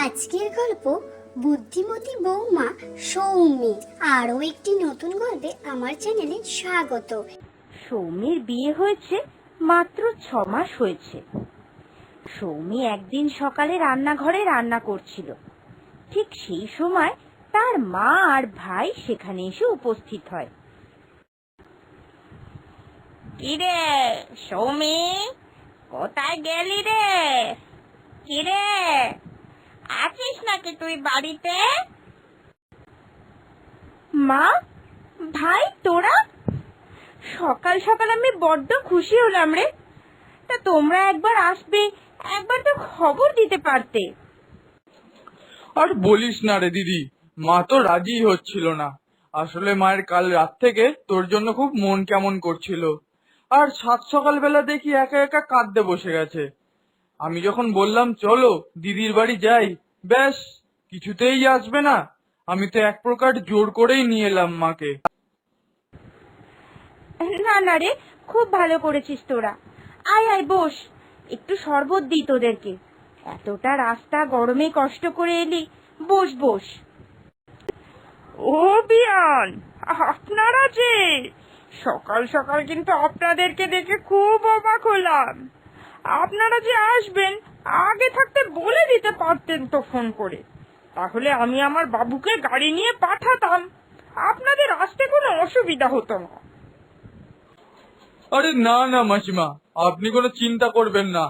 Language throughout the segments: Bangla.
আজকের গল্প বুদ্ধিমতী বৌমা সৌমি। আরও একটি নতুন গল্পে আমার চ্যানেলে স্বাগত। সৌমির বিয়ে হয়েছে মাত্র 6 মাস হয়েছে। সৌমি একদিন সকালে রান্নাঘরে রান্না করছিল। ঠিক সেই সময় তার মা আর ভাই সেখানে এসে উপস্থিত হয়। কিরে সৌমি, কোথায় গেলি রে? কিরে, আছিস নাকি তুই বাড়িতে? মা, ভাই, তোরা সকাল সকাল আমি বড্ড খুশি হলাম রে। তা তোমরা একবার আসবে, একবার তো খবর দিতে পারতে। আর বলিস না রে দিদি, মা তো রাজি হচ্ছিল না। আসলে মায়ের কাল রাত থেকে তোর জন্য খুব মন কেমন করছিল, আর সাত সকালবেলা দেখি একা একা কাঁদতে বসে গেছে। আমি যখন বললাম চলো দিদির বাড়ি যাই, ব্যাস কিছুতেই আসবে না। আমি তো এক প্রকার জোর করেই নিয়ে এলাম মাকে। না না রে, খুব ভালো করেছিস তোরা। আয় আয় বস, একটু শরবত দিই তোদেরকে। এতটা রাস্তা গরমে কষ্ট করে এলি, বস বস। ও বিয়ান, আপনারা যে সকাল সকাল কিন্তু আপনাদেরকে দেখে খুব অবাক হলাম। আপনারা যে আসবেন আগে থাকতে বলে দিতে পারতেন তো ফোন করে, তাহলে আমি আমার বাবুকে গাড়ি নিয়ে পাঠাতাম, আপনাদের আসতে কোনো অসুবিধা হতো না। আরে না না মাসিমা, আপনি কোনো চিন্তা করবেন না।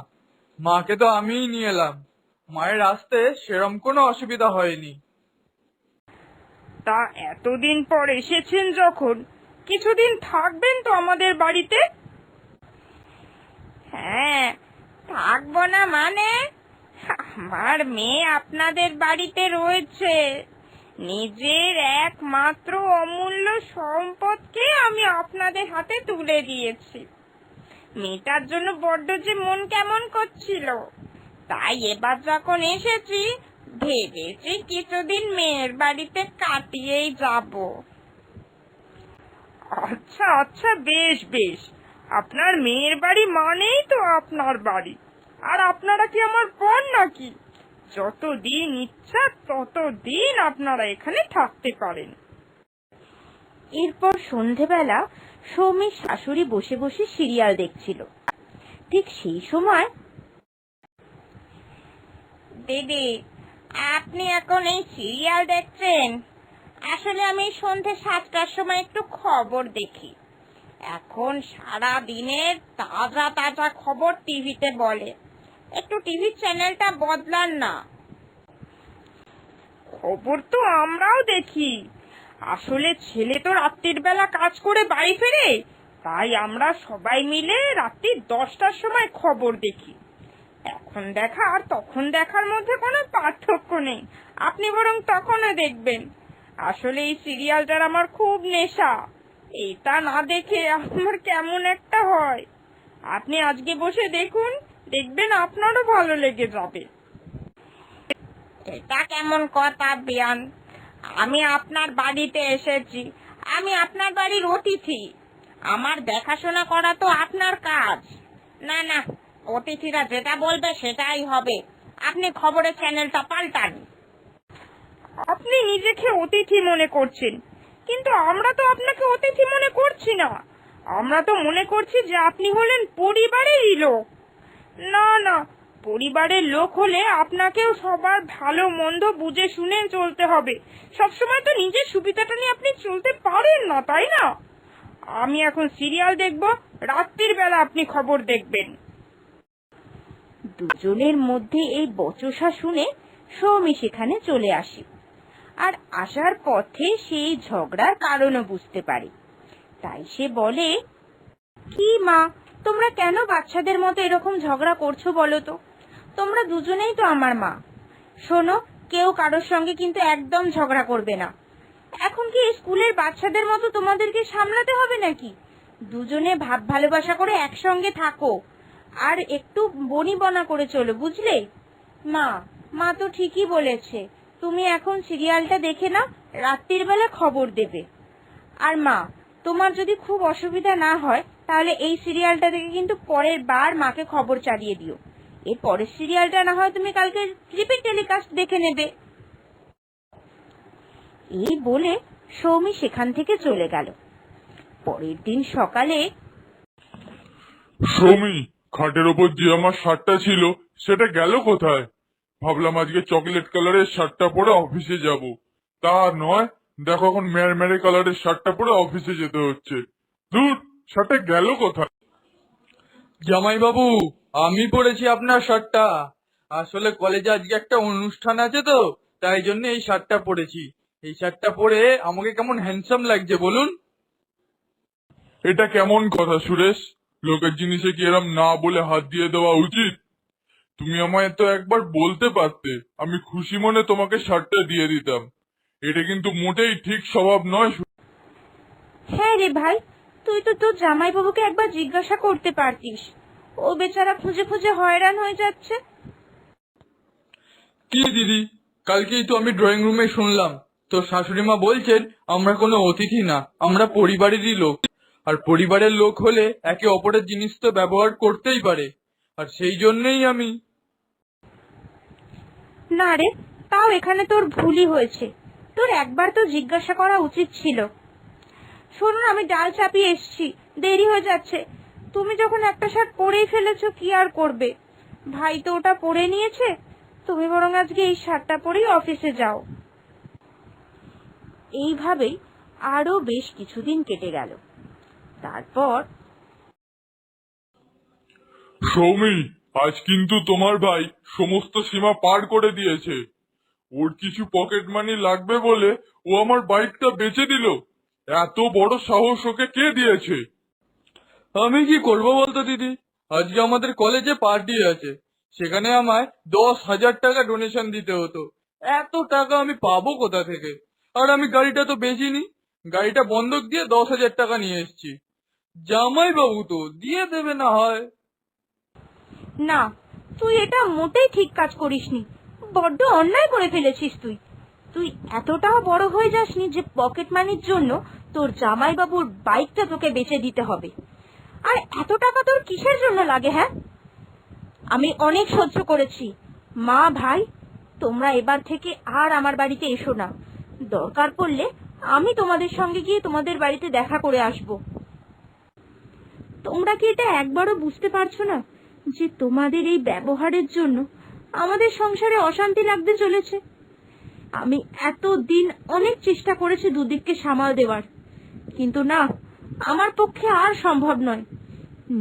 মাকে তো আমিই নিয়ে এলাম, মায়ের আসতে সেরম কোনো অসুবিধা হয়নি। তা এতদিন পর এসেছেন যখন, কিছুদিন থাকবেন তো আমাদের বাড়িতে? হ্যাঁ, থাকবো না মানে? আমার মেয়ে আপনাদের বাড়িতে রয়েছে। নিজের একমাত্র অমূল্য সম্পদকে আমি আপনাদের হাতে তুলে দিয়েছি। মেয়েটার জন্য বড্ড যে মন কেমন করছিল, তাই এবার যখন এসেছি ভেবেছি কিছুদিন মেয়ের বাড়িতে কাটিয়েই যাব। আচ্ছা আচ্ছা, বেশ বেশ। আপনার মেয়ের বাড়ি মানেই তো আপনার বাড়ি, আর আপনারা কি আমার পর নাকি? যতদিন ইচ্ছা ততদিন আপনারা এখানে থাকতে পারেন। এরপর সন্ধেবেলা সৌমির শাশুড়ি বসে বসে সিরিয়াল দেখছিল। ঠিক সেই সময়, দিদি আপনি এখন এই সিরিয়াল দেখছেন? আসলে আমি সন্ধে 7টার সময় একটু খবর দেখি। এখন সারা দিনের তাজা তাজা খবর টিভিতে বলে, একটু টিভি চ্যানেলটা বদলান না। খবর তো আমরাও দেখি, আসলে ছেলে তো রাত্রির বেলা কাজ করে বাড়ি ফেরে, তাই আমরা সবাই মিলে রাত্রি 10টার সময় খবর দেখি। এখন দেখা আর তখন দেখার মধ্যে কোনো পার্থক্য নেই, আপনি বরং তখনও দেখবেন। আসলে এই সিরিয়ালটার আমার খুব নেশা, এটা না দেখে আমার কেমন একটা হয়। আপনি আজকে বসে দেখুন, দেখবেন আপনারও ভালো লেগে যাবে। এটা কেমন কথা বিয়ান? আমি আপনার বাড়িতে এসেছি, আমি আপনার বাড়ির অতিথি, আমার দেখাশোনা করা তো আপনার কাজ। না না, অতিথিরা যেটা বলবে সেটাই হবে। আপনি খবরের চ্যানেলটা পাল্টান। আপনি নিজেকে অতিথি মনে করছেন, কিন্তু আমরা তো আপনাকে অতিথি মনে করছি না। আমরা তো মনে করছি যে আপনি হলেন পরিবারেরই লোক। না না, পরিবারের লোক হলে আপনাকেও সবার ভালো মন্দ বুঝে শুনে চলতে হবে। সবসময় তো নিজের সুবিধাটা নিয়ে আপনি চলতে পারেন না, তাই না? আমি এখন সিরিয়াল দেখব, রাত্রির বেলা আপনি খবর দেখবেন। দুজনের মধ্যে এই বচসা শুনে সৌমি সেখানে চলে আসে, আর আসার পথে সেই ঝগড়ার কারণও বুঝতে পারে। তাই সে বলে, কি মা, তোমরা কেন বাচ্চাদের মতো এরকম ঝগড়া করছো বলো তো? তোমরা দুজনেই তো আমার মা। শোনো, কেউ কারোর সঙ্গে কিন্তু একদম ঝগড়া করবে না। এখন কি স্কুলের বাচ্চাদের মতো তোমাদেরকে সামলাতে হবে নাকি? দুজনে ভাব ভালোবাসা করে একসঙ্গে থাকো, আর একটু বনিবনা করে চলো, বুঝলে? মা, মা তো ঠিকই বলেছে। তুমি এখন সিরিয়ালটা দেখে নাও, রাত্রির বেলা খবর দেবে। আর মা, তোমার যদি খুব অসুবিধা না হয় তাহলে এই সিরিয়ালটা দেখে কিন্তু পরের বার মাকে খবর চালিয়ে দিও। এর পরের সিরিয়ালটা না হয় তুমি কালকে রিপিট টেলিকাস্ট দেখে নেবে। এই বলে সৌমি সেখান থেকে চলে গেল। পরের দিন সকালে সৌমি, খাটের ওপর যে আমার শার্টটা ছিল সেটা গেল কোথায়? ভাবলাম আজকে চকলেট কালারের শার্টটা পরে অফিসে যাব, তা নয়, দেখো এখন মেরে কালারের শার্টটা পরে অফিসে যেতে হচ্ছে। ধুর, শার্টটা গেল কোথায়? জামাই বাবু, আমি পরেছি আপনার শার্টটা। আসলে কলেজে আজকে একটা অনুষ্ঠান আছে তো, তাই জন্য এই শার্টটা পরেছি। এই শার্টটা পরে আমাকে কেমন হ্যান্ডসাম লাগছে বলুন? এটা কেমন কথা সুরেশ? লোকের জিনিসে কি এরম না বলে হাত দিয়ে দেওয়া উচিত? তুমি আমায় তো একবার বলতে পারতে, আমি খুশি মনে তোমাকে শার্টটা দিয়ে দিতাম। এটা কিন্তু মোটেই ঠিক স্বভাব নয়। হ্যাঁ রে ভাই, তুই তো তোর জামাইবাবুকে একবার জিজ্ঞাসা করতে পারতিস। ও বেচারা খুঁজে খুঁজে হয়রান হয়ে যাচ্ছে। কি দিদি, কালকেই তো আমি ড্রয়িং রুমে শুনলাম তোর শাশুড়ি মা বলছেন আমরা কোনো অতিথি না, আমরা পরিবারেরই লোক। আর পরিবারের লোক হলে একে অপরের জিনিস তো ব্যবহার করতেই পারে। আর সেই জন্যই আমি। না রে, তাও এখানে তোর ভুলই হয়েছে। তোর একবার তো জিজ্ঞাসা করা উচিত ছিল। শুনুন, আমি ডাল চাপিয়ে এসছি, দেরি হয়ে যাচ্ছে। তুমি যখন একটা শার্ট পরেই ফেলেছো, কি আর করবে? ভাই তো ওটা পরে নিয়েছে, তুমি বরং আজকে এই শার্টটা পরেই অফিসে যাও। এইভাবেই আরো বেশ কিছুদিন কেটে গেল। তারপর সৌমি, আজ কিন্তু তোমার ভাই সমস্ত সীমা পার করে দিয়েছে। ওর কিছু পকেট মানি লাগবে বলে ও আমার বাইকটা বেচে দিল। এত বড় সাহস ওকে কে দিয়েছে? আমি কি করব বলতো দিদি? আজকে আমাদের কলেজে পার্টি আছে, সেখানে আমায় 10,000 টাকা ডোনেশন দিতে হতো। এত টাকা আমি পাবো কোথা থেকে? আর আমি গাড়িটা তো বেচিনি, গাড়িটা বন্ধক দিয়ে 10,000 টাকা নিয়ে এসেছি। জামাই বাবু তো দিয়ে দেবে না হয়। না, তুই এটা মোটেই ঠিক কাজ করিসনি। বড্ড অন্যায় করে ফেলেছিস তুই। তুই এতটাও বড় হয়ে যাসনি যে পকেট মানির জন্য তোর জামাইবাবুর বাইকটা তোকে বেচে দিতে হবে। আর এত টাকা তোর কিসের জন্য লাগে? হ্যাঁ, আমি অনেক সহ্য করেছি। মা, ভাই, তোমরা এবার থেকে আর আমার বাড়িতে এসো না। দরকার পড়লে আমি তোমাদের সঙ্গে গিয়ে তোমাদের বাড়িতে দেখা করে আসব। তোমরা কি এটা একবারও বুঝতে পারছো না যে তোমাদের এই ব্যবহারের জন্য আমাদের সংসারে অশান্তি লাগতে চলেছে? আমি এতদিন অনেক চেষ্টা করেছি দুদিককে সামাল দেওয়ার, কিন্তু না, আমার পক্ষে আর সম্ভব নয়।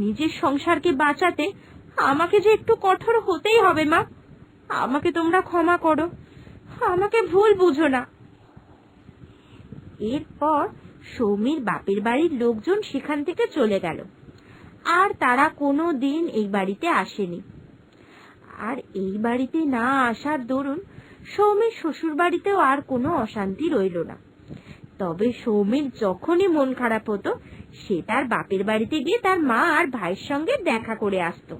নিজের সংসারকে বাঁচাতে আমাকে যে একটু কঠোর হতেই হবে। মা, আমাকে তোমরা ক্ষমা করো, আমাকে ভুল বুঝো না। এরপর সৌমির বাপের বাড়ির লোকজন সেখান থেকে চলে গেল, আর তারা কোনো দিন এই বাড়িতে আসেনি। আর এই বাড়িতে না আসার দরুন সৌমির শ্বশুর বাড়িতেও আর কোনো অশান্তি রইল না। তবে সৌমির যখনই মন খারাপ হতো, সে তার বাপের বাড়িতে গিয়ে তার মা আর ভাইয়ের সঙ্গে দেখা করে আসতো,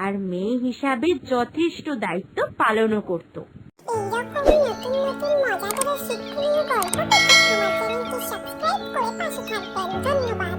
আর মেয়ে হিসাবে যথেষ্ট দায়িত্ব পালনও করত। এইরকমই নতুন নতুন মজাদার শিক্ষণীয় গল্প পেতে আমার চ্যানেলটি সাবস্ক্রাইব করে পাশে থাকবেন। ধন্যবাদ।